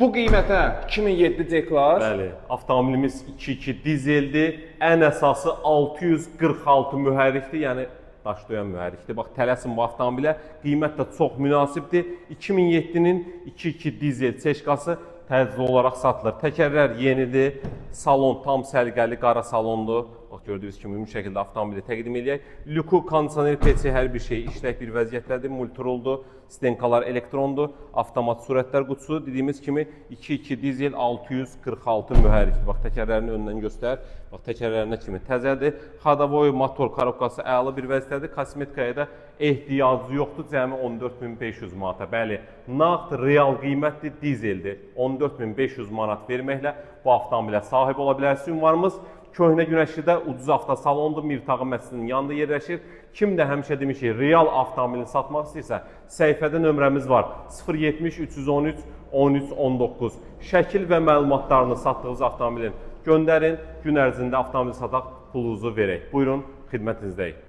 Bu qiymətə 2007 C-Class. Bəli, avtomobilimiz 2.2 dizeldir. Ən əsası 646 mühərrikdir, yəni daşlayan mühərrikdir. Bax, tələsin bu avtomobilə. Qiymət də çox münasibdir. 2007-nin 2.2 dizel seçkası təcili olaraq satılır. Təkərlər yenidir. Salon tam səliqəli, qara salondur. Bax, gördüyünüz kimi ümumi şəkildə avtomobili təqdim edək. Lüku, kondisioner, PC hər bir şey işlək bir vəziyyətdədir. Multiroldur. Stenkalar elektrondur. Avtomat sürətlər qutusu. Dediyimiz kimi 2.2 dizel 646 mühərrikdir. Bax, təkərlərini öndən göstər. Bax, təkərlərinə kimi təzədir. Xadavoy motor korobkası əla bir vəziyyətdədir. Kosmetikaya da ehtiyacı yoxdur. Cəmi 14.500 manata. Bəli, nağd real qiymətdir, dizeldir. 14.500 manat verməklə bu avtomobilə sahib ola bilərsiniz. Ünvanımız Köhnə Günəşlidə ucuz avtosalondur. Mirtağı məscidinin yanında yerləşir. Kim də həmişə demişik, real avtomobilini satmaq istəyirsə, səhifədə nömrəmiz var. 070 313 13 19. Şəkil və məlumatlarını satdığınız avtomobilin göndərin. Gün ərzində avtomobil sataq, pulunuzu verək. Buyurun, xidmətinizdəyik.